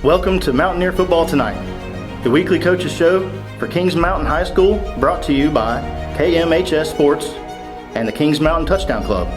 Welcome to Mountaineer Football Tonight, the weekly coaches show for Kings Mountain High School, brought to you by KMHS Sports and the Kings Mountain Touchdown Club.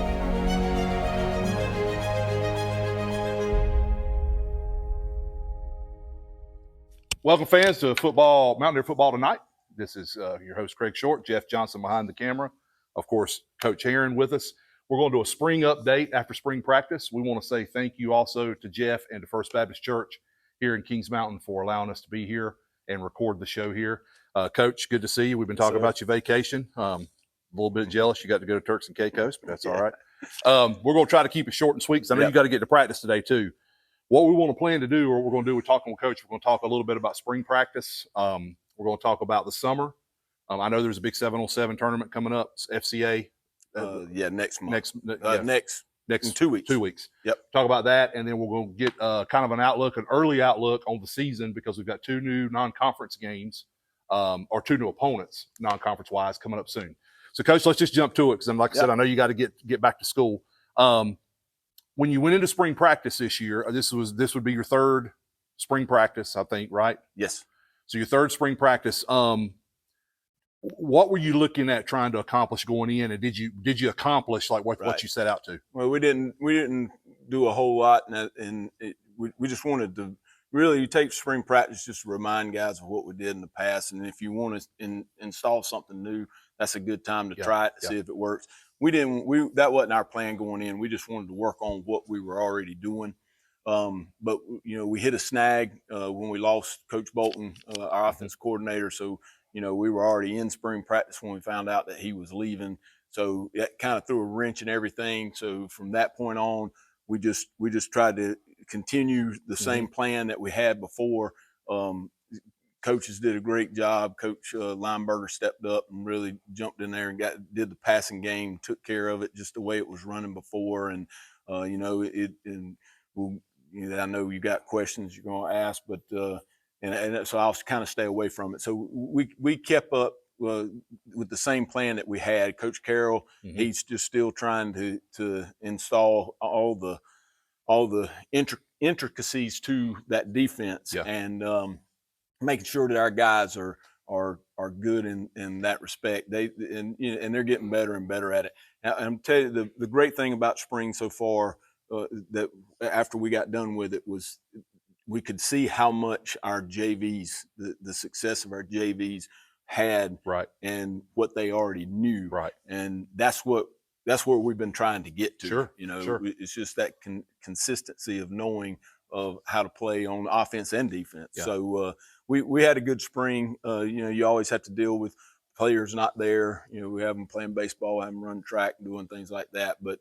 Welcome, fans, to Mountaineer Football Tonight. This is your host, Craig Short, Jeff Johnson behind the camera. Of course, Coach Herron with us. We're going to do a spring update after spring practice. We want to say thank you also to Jeff and to First Baptist Church here in Kings Mountain for allowing us to be here and record the show here. Coach, good to see you. We've been talking about your vacation. A little bit jealous you got to go to Turks and Caicos, but that's all right. We're going to try to keep it short and sweet because I know you got to get to practice today too. What we want to plan to do, or what we're going to do, we're talking with Coach, we're going to talk a little bit about spring practice. We're going to talk about the summer. I know there's a big 7-on-7 tournament coming up, FCA. Next month. Next in 2 weeks. 2 weeks. Yep. Talk about that, and then we're going to get kind of an early outlook on the season because we've got two new non-conference games, or two new opponents, non-conference-wise, coming up soon. So, Coach, let's just jump to it because, like I said, I know you got to get back to school. When you went into spring practice this year, this would be your third spring practice, I think, right? Yes. So your third spring practice. What were you looking at trying to accomplish going in, and did you accomplish what you set out to? Well, we didn't do a whole lot, and we just wanted to really take spring practice just to remind guys of what we did in the past, and if you want to install something new, that's a good time to try it to see if it works. That wasn't our plan going in. We just wanted to work on what we were already doing. But we hit a snag when we lost Coach Bolton, our offensive coordinator. So we were already in spring practice when we found out that he was leaving. So that kind of threw a wrench in everything. So from that point on, we just tried to continue the same plan that we had before. Coaches did a great job. Coach Lineberger stepped up and really jumped in there and did the passing game, took care of it just the way it was running before. And I know you got questions you're going to ask, but and so I'll kind of stay away from it. So we kept up with the same plan that we had. Coach Carroll, he's just still trying to install all the intricacies to that defense and making sure that our guys are good in that respect. And they're getting better and better at it. Now, I'm telling you, the great thing about spring so far, that after we got done with it, was we could see how much our JVs, the success of our JVs had, and what they already knew, and that's where we've been trying to get to. It's just that consistency of knowing of how to play on offense and defense. So we had a good spring. You always have to deal with players not there. We have them playing baseball, have them run track, doing things like that. But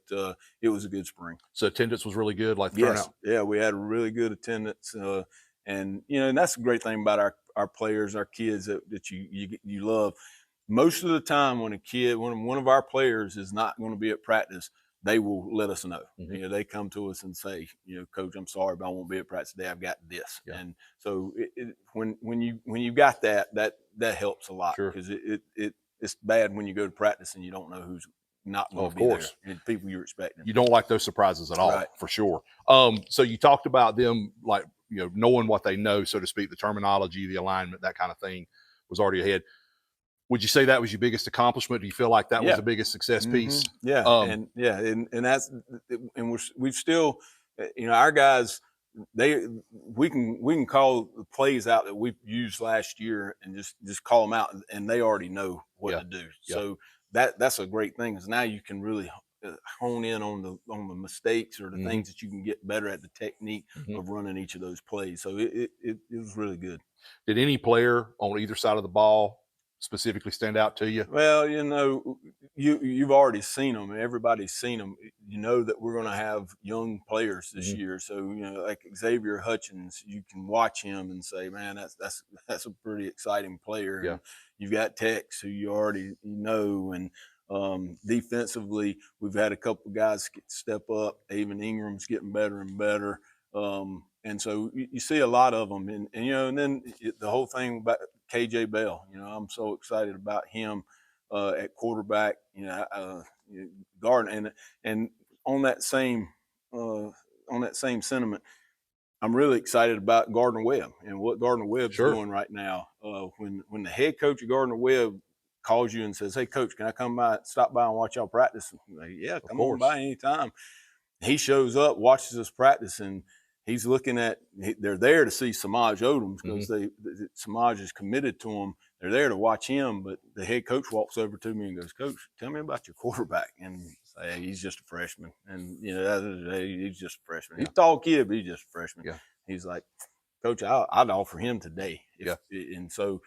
it was a good spring. So attendance was really good, turnout. Yeah, we had a really good attendance, and that's the great thing about our players, our kids that you love. Most of the time, when one of our players is not going to be at practice, they will let us know. They come to us and say, Coach, I'm sorry, but I won't be at practice today. I've got this. And so when you got that helps a lot, because it's bad when you go to practice and you don't know who's not going to be there. And people you're expecting. You don't like those surprises at all, for sure. So you talked about them, knowing what they know, so to speak, the terminology, the alignment, that kind of thing was already ahead. Would you say that was your biggest accomplishment? Do you feel like that was the biggest success piece? And that's, and we've still, our guys, we can call the plays out that we used last year and just call them out, and they already know what to do. So that's a great thing, because now you can really hone in on the mistakes or the things that you can get better at, the technique of running each of those plays. So it was really good. Did any player on either side of the ball specifically stand out to you? Well, you've already seen them. Everybody's seen them. You know that we're going to have young players this year. So like Xavier Hutchins, you can watch him and say, man, that's a pretty exciting player. Yeah. And you've got Tex, who you already know, and defensively, we've had a couple of guys step up. Avon Ingram's getting better and better. And so you see a lot of them, and then the whole thing about KJ Bell. I'm so excited about him at quarterback. Guard, and on that same sentiment, I'm really excited about Gardner Webb and what Gardner Webb's Sure. doing right now. When the head coach of Gardner Webb calls you and says, "Hey, coach, can I come by, stop by and watch y'all practice?" Like, yeah, come on by anytime. He shows up, watches us practice, and he's looking at. They're there to see Samaj Odoms because Samaj is committed to him. They're there to watch him, but the head coach walks over to me and goes, "Coach, tell me about your quarterback." And I say, "Hey, he's just a freshman." And he's just a freshman. He's a tall kid, but he's just a freshman. Yeah. He's like, "Coach, I'd offer him today." And so,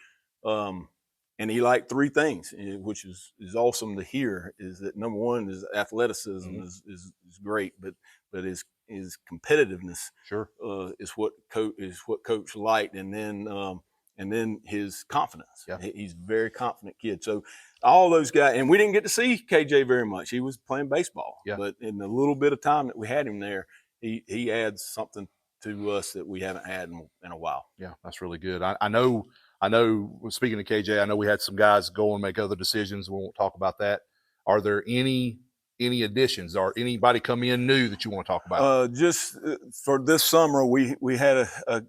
and he liked three things, which is awesome to hear. Is that number one is athleticism is great, but his competitiveness is what coach liked, and then his confidence. Yeah. He's a very confident kid. So all those guys, and we didn't get to see KJ very much. He was playing baseball, but in the little bit of time that we had him there, he adds something to us that we haven't had in a while. Yeah, that's really good. I know, speaking of KJ, I know we had some guys go and make other decisions. We won't talk about that. Are there any additions or anybody come in new that you want to talk about? Just for this summer, we had a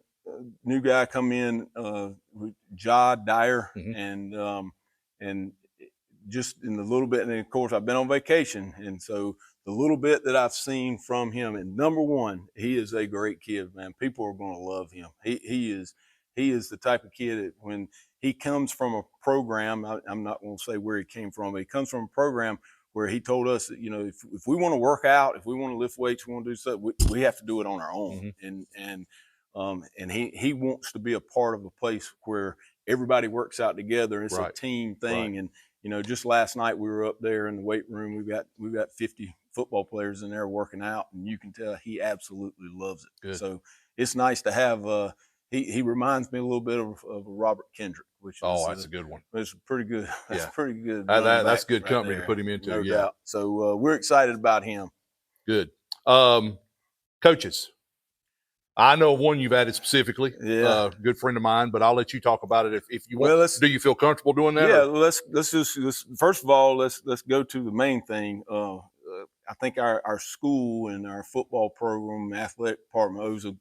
new guy come in, Jod Dyer, and just in the little bit, and of course I've been on vacation, and so the little bit that I've seen from him, and number one, he is a great kid, man. People are going to love him. He is the type of kid that when he comes from a program, I'm not going to say where he came from, but he comes from a program where he told us that, if we want to work out, if we want to lift weights, we want to do stuff, we have to do it on our own. And he wants to be a part of a place where everybody works out together. It's a team thing. And, just last night we were up there in the weight room. We've got 50 football players in there working out, and you can tell he absolutely loves it. Good. So it's nice to have, he reminds me a little bit of Robert Kendrick, which that's a good one. It's pretty good. That's pretty good. That's good company to put him into. No doubt. So we're excited about him. Good. Coaches. I know one you've added specifically. Good friend of mine, but I'll let you talk about it if you want. Well, do you feel comfortable doing that? Yeah. Let's just first of all let's go to the main thing. I think our school and our football program, athletic department owes a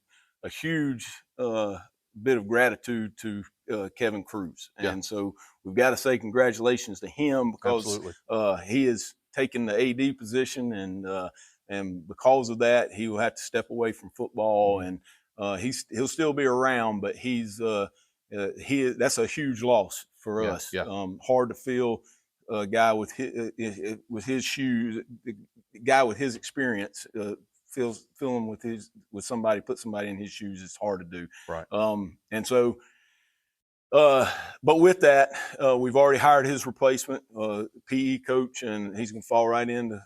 huge bit of gratitude to Kevin Cruz, and so we've got to say congratulations to him because he has taken the AD position, and because of that, he will have to step away from football, and he'll still be around, but that's a huge loss for us. Hard to fill a guy with his shoes, the guy with his experience. Filling with somebody, put somebody in his shoes is hard to do. Right. And so, but with that, we've already hired his replacement, PE coach, and he's going to fall right into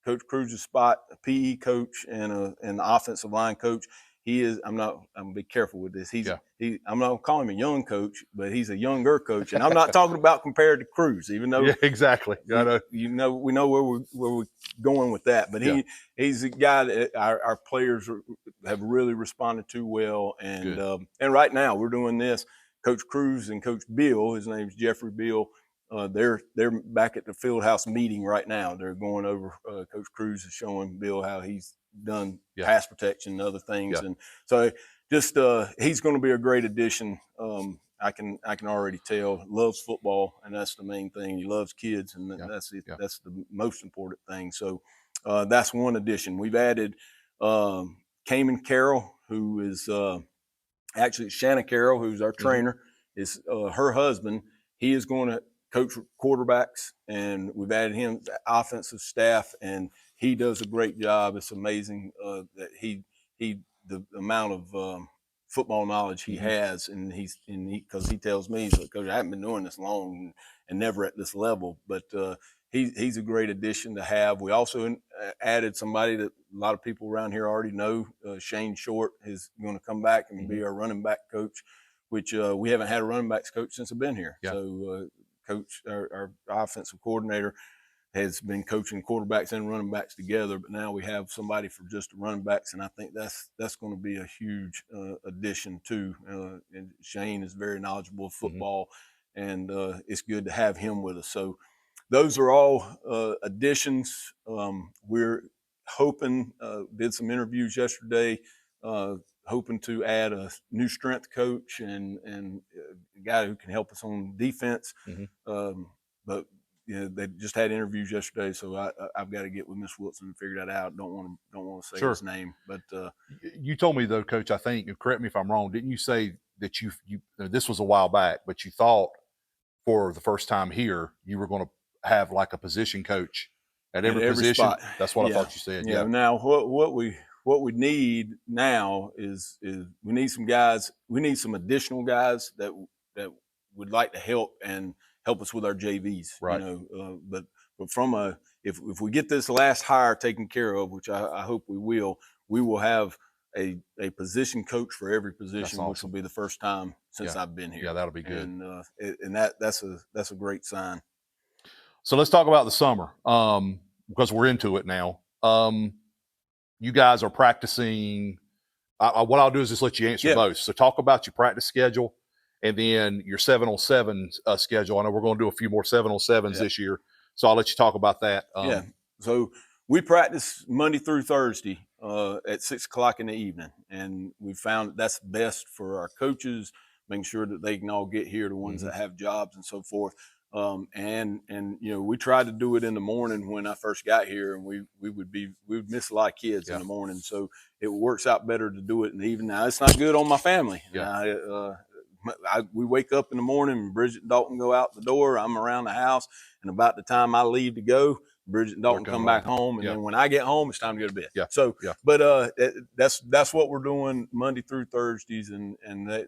Coach Cruz's spot, a PE coach and an offensive line coach. I'm going to be careful with this. I'm not going to call him a young coach, but he's a younger coach. And I'm not talking about compared to Cruz, even though. Yeah, exactly. We know where we're going with that. But he's a guy that our players have really responded to well. And right now we're doing this. Coach Cruz and Coach Bill, his name's Jeffrey Bill, they're back at the field house meeting right now. They're going over. Coach Cruz is showing Bill how he's done pass protection and other things, and so just he's going to be a great addition. I can already tell. Loves football, and that's the main thing. He loves kids, and that's it. That's the most important thing. So that's one addition. We've added Cayman Carroll, who is actually Shanna Carroll, who's our trainer. Is her husband. He is going to coach quarterbacks, and we've added him to offensive staff, and he does a great job. It's amazing that the amount of football knowledge he has, and because he tells me, he's like, Coach, I haven't been doing this long and never at this level, but he's a great addition to have. We also added somebody that a lot of people around here already know. Shane Short is going to come back and be our running back coach, which we haven't had a running backs coach since I've been here. So Coach, our offensive coordinator, has been coaching quarterbacks and running backs together, but now we have somebody for just the running backs, and I think that's going to be a huge addition too. And Shane is very knowledgeable of football, and it's good to have him with us. So those are all additions. We're hoping, did some interviews yesterday, hoping to add a new strength coach and a guy who can help us on defense. But they just had interviews yesterday, so I've got to get with Miss Wilson and figure that out. Don't want to say Sure. his name, but you told me though, Coach, I think, and correct me if I'm wrong, didn't you say that you this was a while back, but you thought for the first time here you were going to have like a position coach at every position spot. That's what I thought you said. Yeah. Now what we need now is we need some guys. We need some additional guys that would like to help us with our JVs. Right. But from if we get this last hire taken care of, which I hope we will have a position coach for every position, awesome. Which will be the first time since I've been here. Yeah, that'll be good. And that's a great sign. So let's talk about the summer, because we're into it now. You guys are practicing. What I'll do is just let you answer both. So talk about your practice schedule and then your 7-on-7 schedule. I know we're going to do a few more 7-on-7s this year, so I'll let you talk about that. So we practice Monday through Thursday at 6:00 in the evening, and we found that's best for our coaches, making sure that they can all get here, the ones that have jobs and so forth. And we tried to do it in the morning when I first got here, and we would miss a lot of kids in the morning, so it works out better to do it in the evening. Now it's not good on my family. We wake up in the morning and Bridget and Dalton go out the door. I'm around the house, and about the time I leave to go, Bridget and Dalton come back home, and then when I get home, it's time to go to bed. But that's what we're doing Monday through Thursdays, and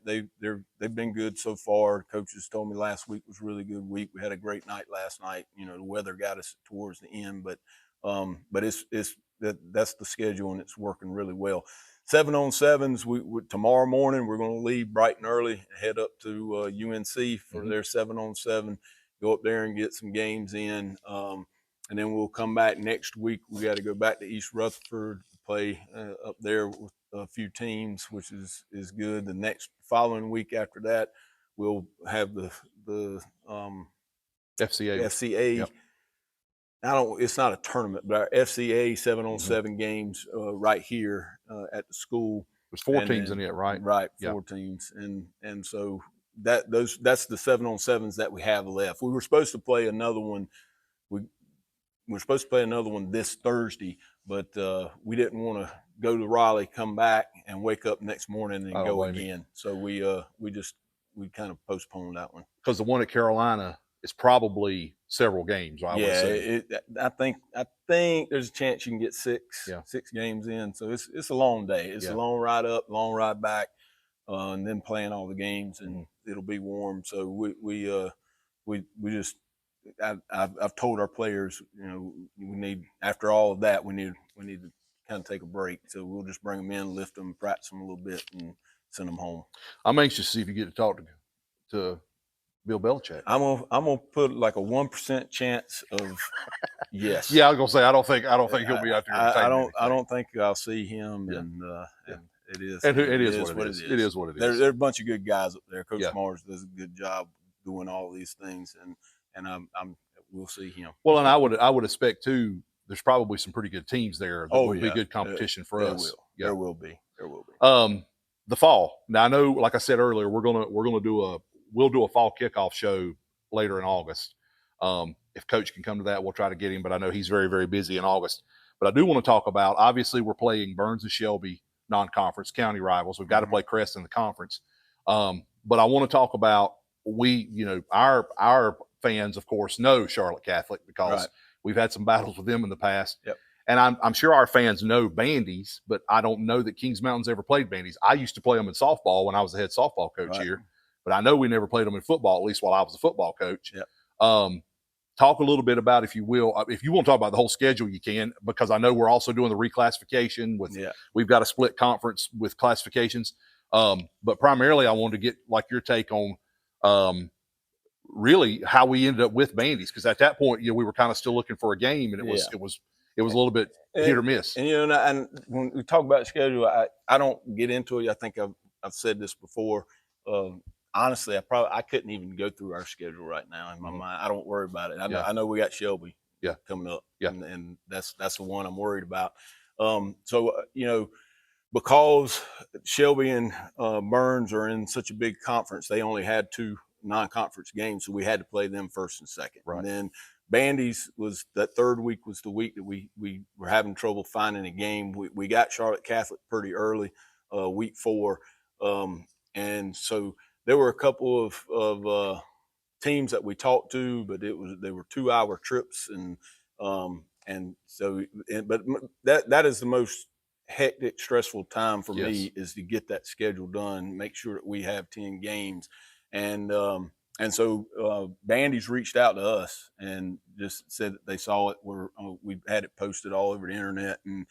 they've been good so far. Coaches told me last week was a really good week. We had a great night last night. The weather got us towards the end, but that's the schedule, and it's working really well. 7-on-7s. We tomorrow morning we're going to leave bright and early, head up to UNC for their 7-on-7. Go up there and get some games in. And then we'll come back next week. We got to go back to East Rutherford to play up there with a few teams, which is good. The next following week after that, we'll have the FCA. It's not a tournament, but our FCA 7-on-7 games right here at the school. There's 4 teams in it, right? Right, 4 teams, and so that's the 7-on-7s that we have left. We were supposed to play another one. We're supposed to play another one this Thursday, but we didn't want to go to Raleigh, come back, and wake up next morning and go again. So we kind of postponed that one. Because the one at Carolina is probably several games. I would say. I think there's a chance you can get 6 games in. So it's a long day. It's a long ride up, long ride back, and then playing all the games, and it'll be warm. So we just. I've told our players, we need, after all of that, we need to kind of take a break. So we'll just bring them in, lift them, practice them a little bit, and send them home. I'm anxious to see if you get to talk to Bill Belichick. I'm gonna put like a 1% chance of yes. Yeah, I was gonna say I don't think he'll be out there. I don't think I'll see him, and it is. And it is what it is. It is what it is. There's a bunch of good guys up there. Coach Mars does a good job doing all these things, and we'll see him. Well, and I would expect too. There's probably some pretty good teams there. That will be good competition for us. There will be. The fall. Now I know, like I said earlier, we'll do a fall kickoff show later in August. If Coach can come to that, we'll try to get him. But I know he's very, very busy in August. But I do want to talk about. Obviously, we're playing Burns and Shelby non-conference county rivals. We've got to play Crest in the conference. But I want to talk about our fans, of course, know Charlotte Catholic because we've had some battles with them in the past. Yep. And I'm sure our fans know Bandies, but I don't know that Kings Mountain's ever played Bandies. I used to play them in softball when I was the head softball coach here, but I know we never played them in football, at least while I was a football coach. Yep. Talk a little bit about, if you will, if you want to talk about the whole schedule, you can, because I know we're also doing the reclassification we've got a split conference with classifications. But primarily I wanted to get like your take on really how we ended up with Bandies, because at that point, we were kind of still looking for a game, and it was a little bit hit or miss. And and when we talk about schedule, I don't get into it. I think I've said this before. Honestly, I couldn't even go through our schedule right now in my mind. I don't worry about it. I know we got Shelby coming up, and that's the one I'm worried about. because Shelby and Burns are in such a big conference, they only had 2 non-conference games, so we had to play them first and second. Right. And then Bandy's was that third week was the week that we were having trouble finding a game. We got Charlotte Catholic pretty early, week 4, and so there were a couple of teams that we talked to, but they were 2-hour trips, and so but that is the most hectic, stressful time for me, is to get that schedule done, make sure that we have 10 games. And so Bandy's reached out to us and just said that they saw it. We had it posted all over the internet, and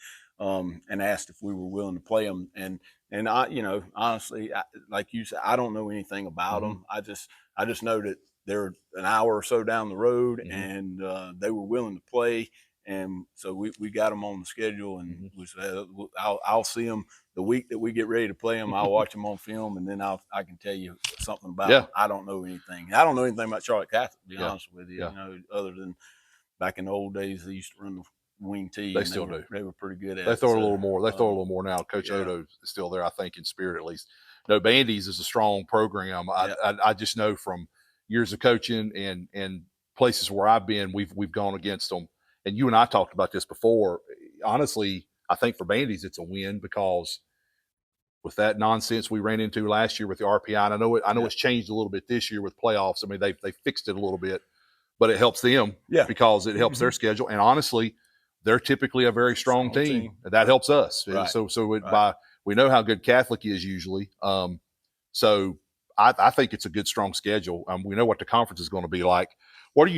asked if we were willing to play them. And I, honestly, like you said, I don't know anything about them. I just know that they're an hour or so down the road, and they were willing to play. And so we got them on the schedule, and we said, I'll see them the week that we get ready to play them. I'll watch them on film, and then I can tell you something about them. I don't know anything. I don't know anything about Charlotte Catholic, to be honest with you. Other than back in the old days, they used to run the wing tee. They still do. They were pretty good at it. They throw a little more. They throw a little more now. Coach Odo is still there, I think, in spirit at least. No, Bandy's is a strong program. I just know from years of coaching and places where I've been, we've gone against them. And you and I talked about this before. Honestly, I think for Bandy's it's a win, because with that nonsense we ran into last year with the RPI, and I know it's changed a little bit this year with playoffs. I mean, they fixed it a little bit, but it helps them because it helps their schedule. And honestly, they're typically a very strong team. That helps us. Right. We know how good Catholic is usually. So I think it's a good, strong schedule. We know what the conference is going to be like.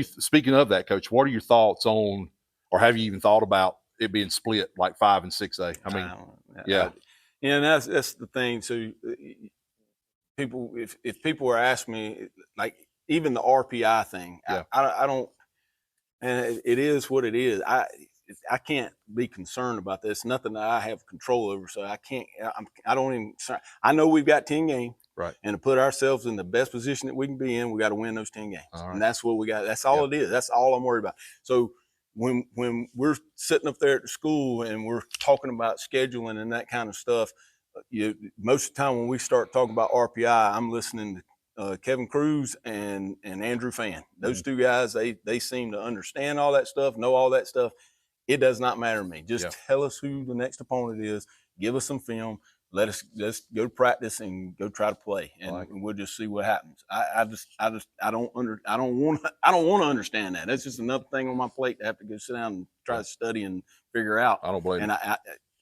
Speaking of that, Coach, what are your thoughts on, or have you even thought about it being split like 5 and 6A? I mean, and that's the thing. So people, if people were asking me, like even the RPI thing, I don't, and it is what it is. I can't be concerned about this. Nothing that I have control over. So I can't. I don't even. I know we've got 10 games. Right. And to put ourselves in the best position that we can be in, we got to win those 10 games. Right. And that's what we got. That's all it is. That's all I'm worried about. So when we're sitting up there at the school and we're talking about scheduling and that kind of stuff, most of the time when we start talking about RPI, I'm listening to Kevin Cruz and Andrew Fan. Those two guys, they seem to understand all that stuff, know all that stuff. It does not matter to me. Just tell us who the next opponent is. Give us some film. Let's go to practice and go try to play, and we'll just see what happens. I don't want to understand that. That's just another thing on my plate to have to go sit down and try to study and figure out. I don't blame you. And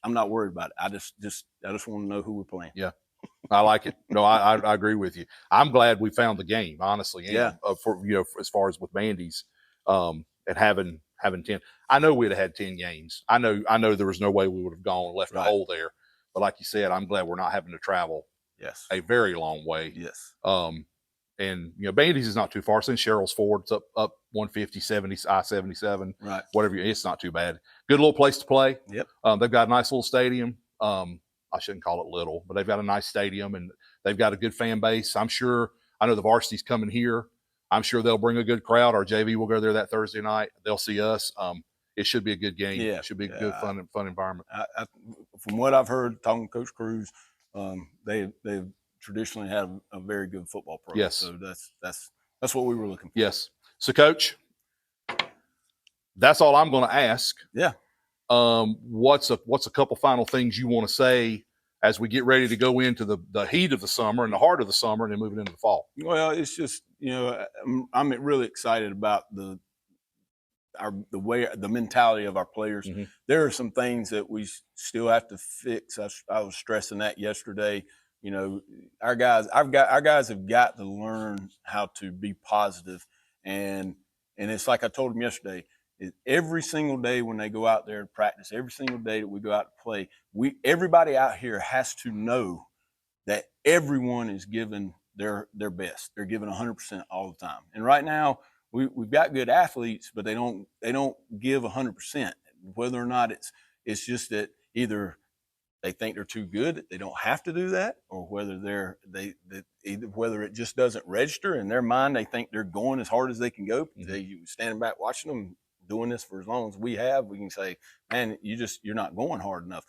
I'm not worried about it. I just want to know who we're playing. Yeah, I like it. No, I agree with you. I'm glad we found the game, honestly. And, for as far as with Bandy's, and having 10. I know we'd have had 10 games. I know there was no way we would have gone and left a hole there. But like you said, I'm glad we're not having to travel a very long way. Yes. And Bandy's is not too far. Since Cheryl's Ford, it's up 150, 70, I-77. Right. Whatever. It's not too bad. Good little place to play. Yep. They've got a nice little stadium. I shouldn't call it little, but they've got a nice stadium and they've got a good fan base. I know the varsity's coming here. I'm sure they'll bring a good crowd. Our JV will go there that Thursday night. They'll see us. It should be a good game. Yeah, it should be a good, fun environment. From what I've heard, talking to Coach Cruz, they've traditionally had a very good football program. Yes. So that's what we were looking for. Yes. So, Coach, that's all I'm going to ask. Yeah. What's a couple final things you want to say as we get ready to go into the heat of the summer and the heart of the summer and then moving into the fall? Well, it's just I'm really excited about the mentality of our players. Mm-hmm. There are some things that we still have to fix. I was stressing that yesterday. Our guys have got to learn how to be positive, and it's like I told them yesterday. Every single day when they go out there to practice, every single day that we go out to play, everybody out here has to know that everyone is giving their best. They're giving 100% all the time. And right now, we've got good athletes, but they don't give 100%. Whether or not it's just that either they think they're too good, that they don't have to do that, or whether whether it just doesn't register in their mind. They think they're going as hard as they can go. Mm-hmm. They standing back watching them doing this for as long as we have. We can say, man, you're not going hard enough.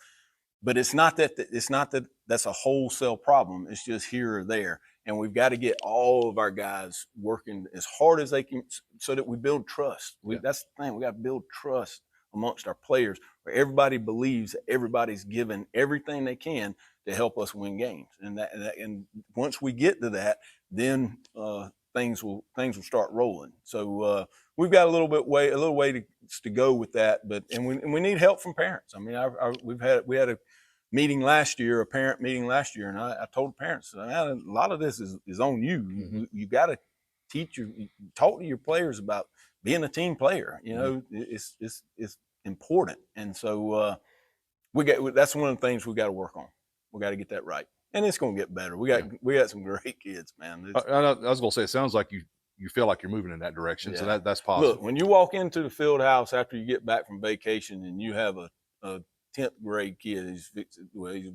but it's not that that's a wholesale problem. It's just here or there. And we've got to get all of our guys working as hard as they can so that we build trust. That's the thing. We got to build trust amongst our players where everybody believes that everybody's given everything they can to help us win games. And once we get to that, then things will start rolling. So we've got a little way to go with that, and we need help from parents. I mean, we had a parent meeting last year, and I told parents, a lot of this is on you. Mm-hmm. You got to talk to your players about being a team player. You know, it's important, and so that's one of the things we got to work on. We got to get that right, and it's going to get better. We got some great kids, man. I was going to say, it sounds like you feel like you're moving in that direction, so that's positive. Look, when you walk into the field house after you get back from vacation, and you have a 10th grade kid, he's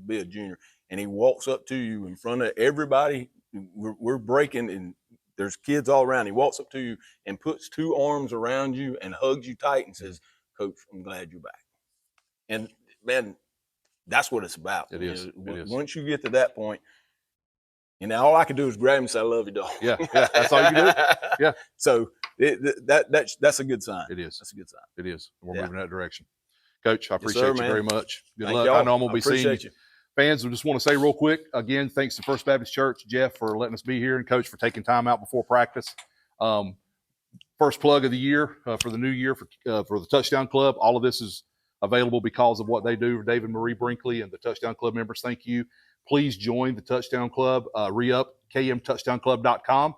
be a junior, and he walks up to you in front of everybody. We're breaking, and there's kids all around. He walks up to you and puts two arms around you and hugs you tight and says, "Coach, I'm glad you're back." And man, that's what it's about. It is. Once you get to that point, and all I can do is grab him and say, "I love you, dog." Yeah, that's all you can do. Yeah. So that's a good sign. It is. That's a good sign. It is. We're moving in that direction. Coach, I appreciate sir, you man. very much. Good Thank luck. y'all. I know I'm going to be seeing you. Fans, we just want to say real quick, again, thanks to First Baptist Church, Jeff, for letting us be here, and Coach for taking time out before practice. First plug of the year for the new year for the Touchdown Club. All of this is available because of what they do for David Marie Brinkley and the Touchdown Club members. Thank you. Please join the Touchdown Club. Re-up kmtouchdownclub.com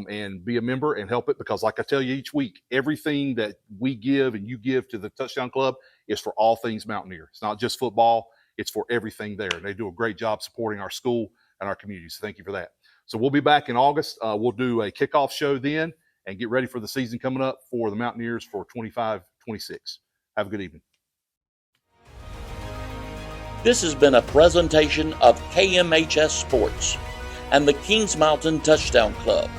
and be a member and help it, because like I tell you each week, everything that we give and you give to the Touchdown Club is for all things Mountaineer. It's not just football. It's for everything there. And they do a great job supporting our school and our community. So thank you for that. So we'll be back in August. We'll do a kickoff show then and get ready for the season coming up for the Mountaineers for 25-26. Have a good evening. This has been a presentation of KMHS Sports and the Kings Mountain Touchdown Club.